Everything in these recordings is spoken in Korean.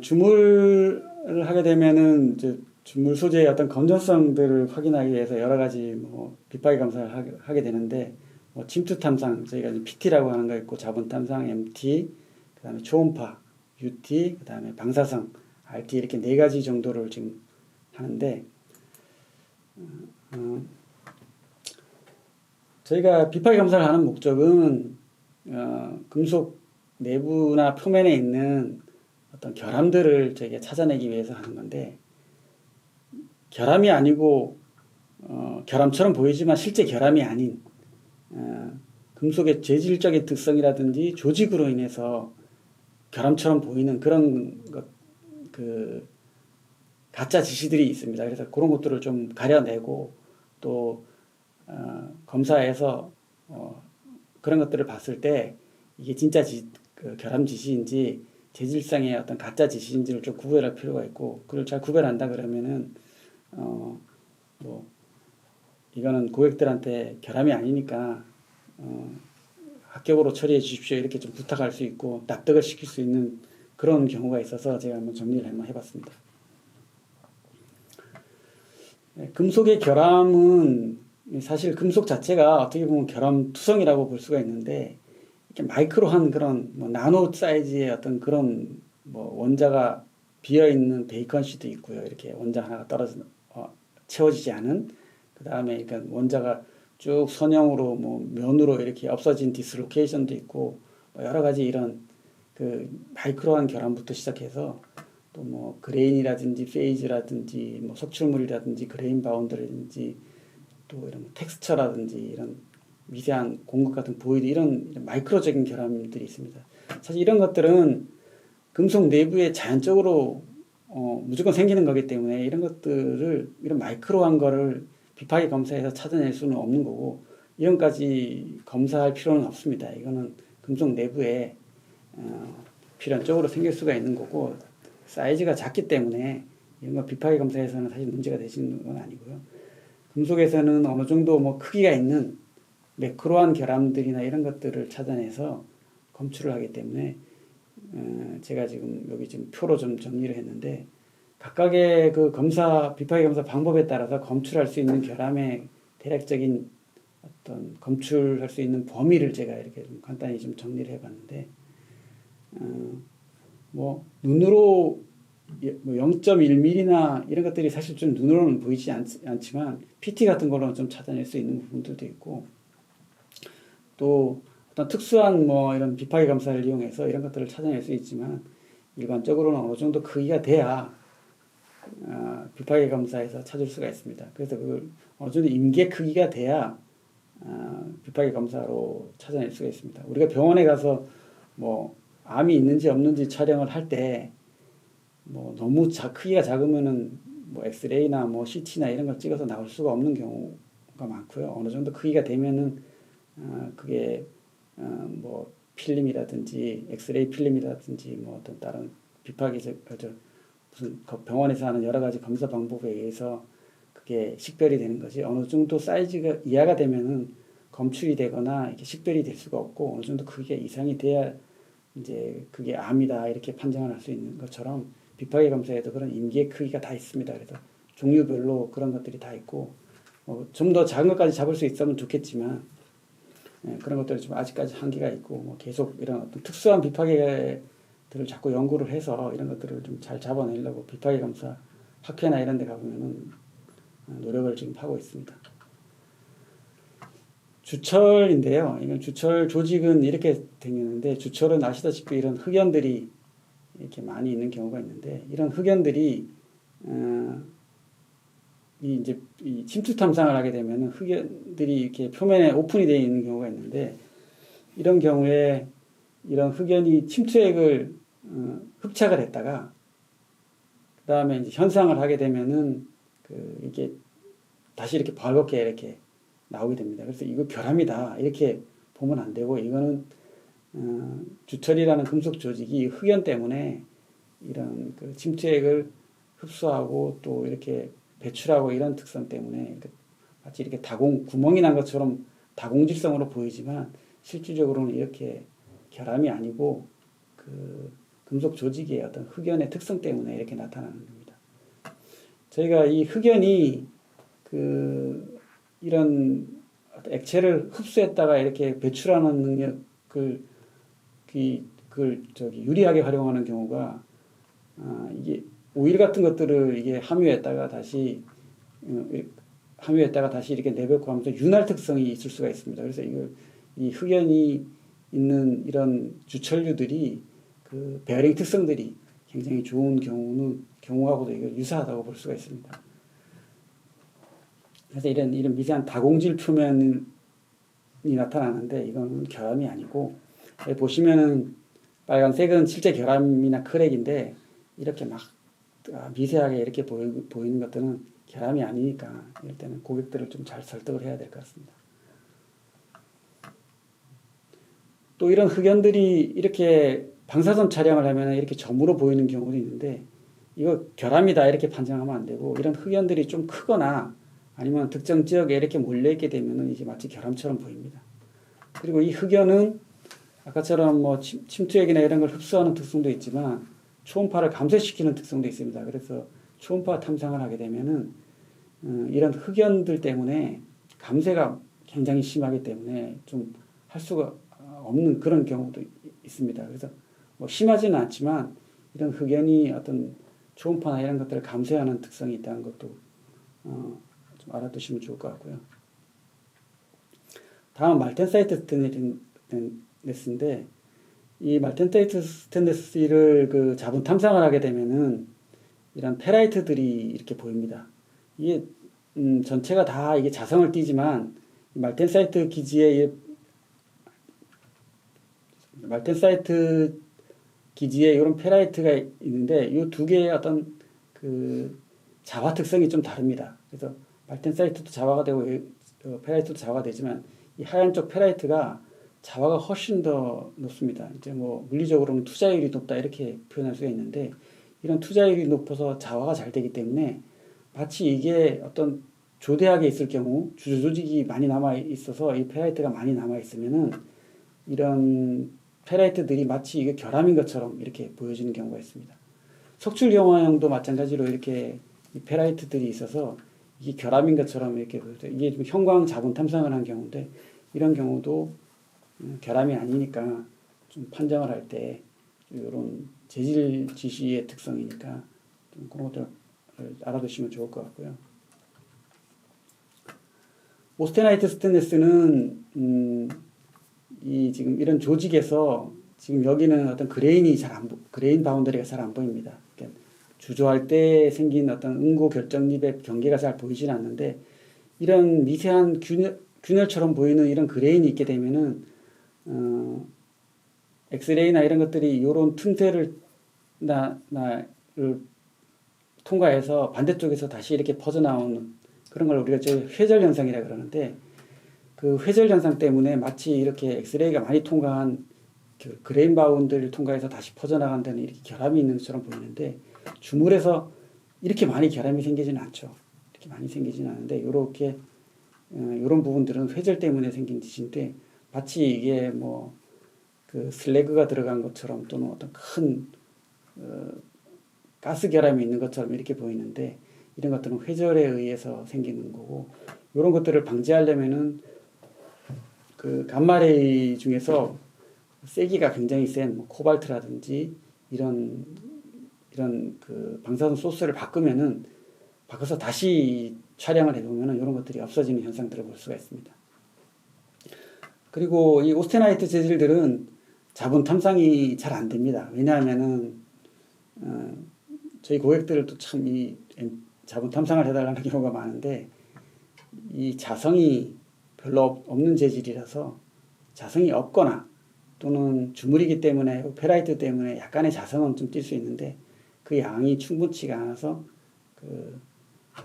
주물을 하게 되면은 이제 주물 소재의 어떤 건전성들을 확인하기 위해서 여러 가지 뭐 빛박이 검사를 하게 되는데, 뭐 침투 탐상 저희가 이제 PT라고 하는 거 있고, 자본 탐상 MT, 그다음에 초음파 UT, 그다음에 방사성 RT, 이렇게 네 가지 정도를 지금 하는데, 어, 저희가 빛박이 검사를 하는 목적은 금속 내부나 표면에 있는 어떤 결함들을 저희가 찾아내기 위해서 하는 건데, 결함이 아니고 결함처럼 보이지만 실제 결함이 아닌 금속의 재질적인 특성이라든지 조직으로 인해서 결함처럼 보이는 그런 그 가짜 지시들이 있습니다. 그래서 그런 것들을 좀 가려내고, 또 검사에서 그런 것들을 봤을 때 이게 진짜 그 결함 지시인지 재질상의 어떤 가짜 지시인지를 좀 구별할 필요가 있고, 그걸 잘 구별한다 그러면은 뭐 이거는 고객들한테 결함이 아니니까 합격으로 처리해 주십시오, 이렇게 좀 부탁할 수 있고 납득을 시킬 수 있는 그런 경우가 있어서 제가 한번 정리를 한번 해봤습니다. 금속의 결함은 사실 금속 자체가 어떻게 보면 결함투성이라고 볼 수가 있는데, 이렇게 마이크로한 그런 뭐 나노 사이즈의 어떤 그런 뭐 원자가 비어 있는 베이컨 시도 있고요. 이렇게 원자 하나가 떨어져 채워지지 않은, 그 다음에 그러니까 원자가 쭉 선형으로 뭐 면으로 이렇게 없어진 디스로케이션도 있고, 뭐 여러 가지 이런 그 마이크로한 결함부터 시작해서 또 뭐 그레인이라든지 페이즈라든지 뭐 석출물이라든지 그레인 바운드라든지 또 이런 텍스처라든지 이런 미세한 공급 같은 보이드, 이런 마이크로적인 결함들이 있습니다. 사실 이런 것들은 금속 내부에 자연적으로 무조건 생기는 거기 때문에, 이런 것들을, 이런 마이크로한 거를 빛박이 검사해서 찾아낼 수는 없는 거고, 이런까지 검사할 필요는 없습니다. 이거는 금속 내부에 필연적으로 생길 수가 있는 거고, 사이즈가 작기 때문에 이런 거 빛박이 검사에서는 사실 문제가 되시는 건 아니고요. 금속에서는 어느 정도 뭐 크기가 있는 매크로한 결함들이나 이런 것들을 찾아내서 검출을 하기 때문에, 제가 지금 여기 지금 표로 좀 정리를 했는데, 각각의 그 빛박이 검사 방법에 따라서 검출할 수 있는 결함의 대략적인 어떤 검출할 수 있는 범위를 제가 이렇게 좀 간단히 좀 정리를 해봤는데, 뭐 눈으로 뭐 0.1mm나 이런 것들이 사실 좀 눈으로는 보이지 않지만 PT 같은 거로는 좀 찾아낼 수 있는 부분들도 있고, 또 어떤 특수한 뭐 이런 빛박이 검사를 이용해서 이런 것들을 찾아낼 수 있지만, 일반적으로는 어느 정도 크기가 돼야 빛박이 검사에서 찾을 수가 있습니다. 그래서 그걸 어느 정도 임계 크기가 돼야 빛박이 검사로 찾아낼 수가 있습니다. 우리가 병원에 가서 뭐 암이 있는지 없는지 촬영을 할 때 뭐 너무 크기가 작으면은 뭐 엑스레이나 뭐 CT나 이런 걸 찍어서 나올 수가 없는 경우가 많고요. 어느 정도 크기가 되면은 그게 뭐 필름이라든지 엑스레이 필름이라든지 뭐 어떤 다른 빛박이 무슨 병원에서 하는 여러 가지 검사 방법에 의해서 그게 식별이 되는 거지, 어느 정도 사이즈가 이하가 되면은 검출이 되거나 이렇게 식별이 될 수가 없고, 어느 정도 크기가 이상이 돼야 이제 그게 암이다 이렇게 판정을 할 수 있는 것처럼, 빛박이 검사에도 그런 임계 크기가 다 있습니다. 그래서 종류별로 그런 것들이 다 있고, 좀 더 작은 것까지 잡을 수 있으면 좋겠지만, 그런 것들이 좀 아직까지 한계가 있고, 뭐 계속 이런 어떤 특수한 빛박이들을 자꾸 연구를 해서 이런 것들을 좀 잘 잡아내려고 빛박이 검사 학회나 이런 데 가보면은 노력을 지금 하고 있습니다. 주철인데요. 이건 주철 조직은 이렇게 생겼는데, 주철은 아시다시피 이런 흑연들이 이렇게 많이 있는 경우가 있는데, 이런 흑연들이 이 침투 탐상을 하게 되면 흑연들이 이렇게 표면에 오픈이 되어 있는 경우가 있는데, 이런 경우에 이런 흑연이 침투액을 흡착을 했다가 그 다음에 이제 현상을 하게 되면은 이게 다시 이렇게 벌겋게 이렇게 나오게 됩니다. 그래서 이거 결함이다 이렇게 보면 안 되고, 이거는 주철이라는 금속 조직이 흑연 때문에 이런 그 침투액을 흡수하고 또 이렇게 배출하고 이런 특성 때문에 마치 이렇게 구멍이 난 것처럼 다공질성으로 보이지만, 실질적으로는 이렇게 결함이 아니고 그 금속 조직의 어떤 흑연의 특성 때문에 이렇게 나타나는 겁니다. 저희가 이 흑연이 이런 액체를 흡수했다가 이렇게 배출하는 능력을 유리하게 활용하는 경우가 이게 오일 같은 것들을 이게 함유했다가 다시 이렇게 내벽화하면서 윤활 특성이 있을 수가 있습니다. 그래서 이 흑연이 있는 이런 주철류들이 그 베어링 특성들이 굉장히 좋은 경우하고도 이거 유사하다고 볼 수가 있습니다. 그래서 이런 미세한 다공질 표면이 나타나는데 이건 결함이 아니고, 여기 보시면은 빨간색은 실제 결함이나 크랙인데 이렇게 막 미세하게 이렇게 보이는 것들은 결함이 아니니까 이럴 때는 고객들을 좀 잘 설득을 해야 될 것 같습니다. 또 이런 흑연들이 이렇게 방사선 촬영을 하면 이렇게 점으로 보이는 경우도 있는데, 이거 결함이다 이렇게 판정하면 안 되고, 이런 흑연들이 좀 크거나 아니면 특정 지역에 이렇게 몰려있게 되면 이제 마치 결함처럼 보입니다. 그리고 이 흑연은 아까처럼 뭐 침투액이나 이런 걸 흡수하는 특성도 있지만 초음파를 감쇄시키는 특성도 있습니다. 그래서 초음파 탐상을 하게 되면은 이런 흑연들 때문에 감쇄가 굉장히 심하기 때문에 좀 할 수가 없는 그런 경우도 있습니다. 그래서 뭐 심하지는 않지만 이런 흑연이 어떤 초음파나 이런 것들을 감쇄하는 특성이 있다는 것도 좀 알아두시면 좋을 것 같고요. 다음 말텐사이트 스테인리스인데, 이 말텐사이트 스테인리스를 그 자분 탐상을 하게 되면은 이런 페라이트들이 이렇게 보입니다. 이게 전체가 다 이게 자성을 띠지만 말텐사이트 기지에 이런 페라이트가 있는데 이 두 개의 어떤 그 자화 특성이 좀 다릅니다. 그래서 말텐사이트도 자화가 되고 페라이트도 자화가 되지만 이 하얀 쪽 페라이트가 자화가 훨씬 더 높습니다. 이제 뭐 물리적으로는 투자율이 높다 이렇게 표현할 수가 있는데, 이런 투자율이 높아서 자화가 잘 되기 때문에 마치 이게 어떤 조대하게 있을 경우 주조 조직이 많이 남아 있어서 이 페라이트가 많이 남아 있으면은 이런 페라이트들이 마치 이게 결함인 것처럼 이렇게 보여지는 경우가 있습니다. 석출 영화형도 마찬가지로 이렇게 이 페라이트들이 있어서 이게 결함인 것처럼 이렇게 보여져. 이게 좀 형광 자분 탐상을 한 경우인데, 이런 경우도 결함이 아니니까 좀 판정을 할 때 이런 재질 지시의 특성이니까 좀 그런 것들 알아두시면 좋을 것 같고요. 오스테나이트 스테인리스는 이 지금 이런 조직에서 지금 여기는 어떤 그레인 바운더리가 잘 안 보입니다. 그러니까 주조할 때 생긴 어떤 응고 결정립의 경계가 잘 보이지는 않는데, 이런 미세한 균열처럼 보이는 이런 그레인이 있게 되면은 엑스레이나 이런 것들이 이런 틈새를 통과해서 반대쪽에서 다시 이렇게 퍼져나오는 그런 걸 우리가 회절 현상이라 그러는데, 그 회절 현상 때문에 마치 이렇게 엑스레이가 많이 통과한 그 그레인 바운드를 통과해서 다시 퍼져나간다는 이렇게 결함이 있는 것처럼 보이는데, 주물에서 이렇게 많이 결함이 생기지는 않죠. 이렇게 많이 생기지는 않은데, 이렇게 이런 부분들은 회절 때문에 생긴 짓인데, 마치 이게 뭐 그 슬래그가 들어간 것처럼 또는 어떤 큰 가스 결함이 있는 것처럼 이렇게 보이는데, 이런 것들은 회절에 의해서 생기는 거고, 이런 것들을 방지하려면은 그 감마레이 중에서 세기가 굉장히 센 뭐 코발트라든지 이런 그 방사선 소스를 바꿔서 다시 촬영을 해보면은 이런 것들이 없어지는 현상들을 볼 수가 있습니다. 그리고 이 오스테나이트 재질들은 자분 탐상이 잘 안 됩니다. 왜냐하면은 저희 고객들도 참 이 자분 탐상을 해달라는 경우가 많은데, 이 자성이 별로 없는 재질이라서 자성이 없거나 또는 주물이기 때문에 페라이트 때문에 약간의 자성은 좀 띌 수 있는데 그 양이 충분치가 않아서 그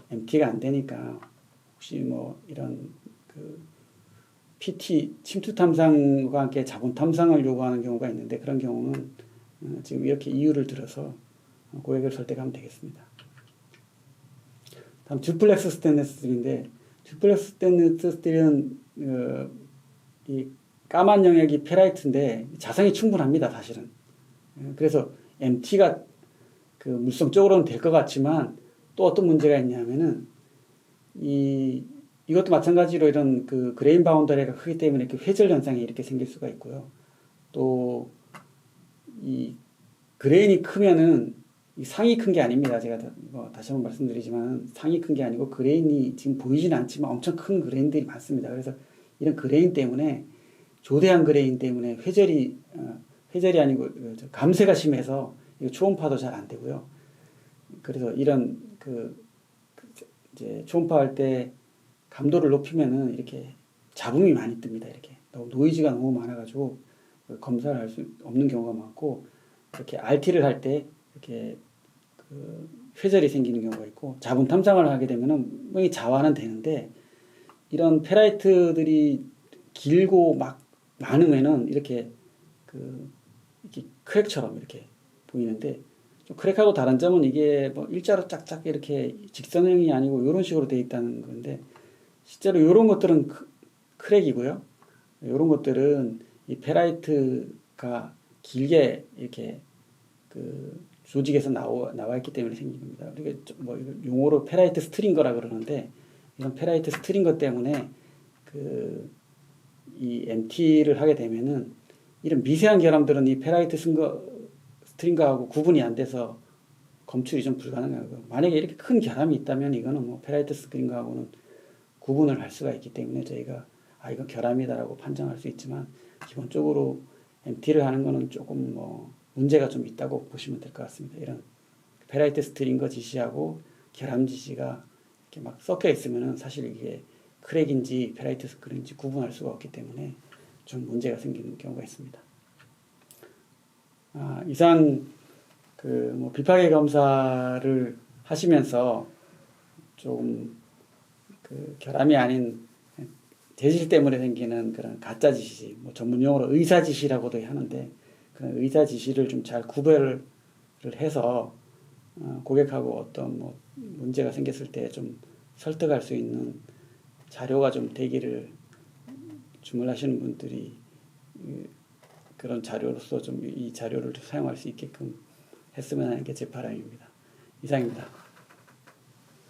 MT가 안 되니까, 혹시 뭐 이런 그 PT 침투 탐상과 함께 자분 탐상을 요구하는 경우가 있는데, 그런 경우는 지금 이렇게 이유를 들어서 고객을 설득하면 되겠습니다. 다음 듀플렉스 스테인리스 스틸인데, 듀플렉스 스테인리스 스틸은 이 까만 영역이 페라이트인데 자성이 충분합니다, 사실은. 그래서 MT가 그 물성적으로는 될 것 같지만 또 어떤 문제가 있냐면은 이것도 마찬가지로 이런 그 그레인 바운더리가 크기 때문에 이렇게 회절 현상이 이렇게 생길 수가 있고요. 또 이 그레인이 크면은 이 상이 큰 게 아닙니다. 제가 다시 한번 말씀드리지만 상이 큰 게 아니고 그레인이 지금 보이지는 않지만 엄청 큰 그레인들이 많습니다. 그래서 이런 그레인 때문에 조대한 그레인 때문에 회절이 아니고 감쇄가 심해서 초음파도 잘 안 되고요. 그래서 이런 이제 초음파할 때 감도를 높이면은 이렇게 잡음이 많이 뜹니다. 이렇게 노이즈가 너무 많아가지고 검사를 할 수 없는 경우가 많고, 이렇게 RT를 할 때 이렇게 회절이 생기는 경우가 있고, 자분 탐상을 하게 되면은 분명히 자화는 되는데 이런 페라이트들이 길고 막 많으면은 이렇게 이렇게 크랙처럼 이렇게 보이는데, 좀 크랙하고 다른 점은 이게 뭐 일자로 짝짝 이렇게 직선형이 아니고 이런 식으로 되어 있다는 건데, 실제로 이런 것들은 크랙이고요. 이런 것들은 이 페라이트가 길게 이렇게 조직에서 나와 있기 때문에 생긴 겁니다. 우리가 뭐 용어로 페라이트 스트링거라 그러는데, 이런 페라이트 스트링거 때문에 이 MT를 하게 되면은 이런 미세한 결함들은 이 페라이트 스트링거하고 구분이 안 돼서 검출이 좀 불가능하고요. 만약에 이렇게 큰 결함이 있다면 이거는 뭐 페라이트 스트링거하고는 구분을 할 수가 있기 때문에 저희가 이건 결함이다라고 판정할 수 있지만, 기본적으로 MT를 하는 거는 조금 뭐 문제가 좀 있다고 보시면 될 것 같습니다. 이런 페라이트 스트링거 지시하고 결함 지시가 이렇게 막 섞여 있으면은 사실 이게 크랙인지 페라이트 스크린인지 구분할 수가 없기 때문에 좀 문제가 생기는 경우가 있습니다. 이상 뭐 비파계 검사를 하시면서 좀 결함이 아닌 재질 때문에 생기는 그런 가짜 지시, 뭐 전문 용어로 의사 지시라고도 하는데, 그런 의사 지시를 좀 잘 구별을 해서 고객하고 어떤 뭐 문제가 생겼을 때 좀 설득할 수 있는 자료가 좀 되기를 주문하시는 분들이 그런 자료로서 좀 이 자료를 사용할 수 있게끔 했으면 하는 게 제 바람입니다. 이상입니다.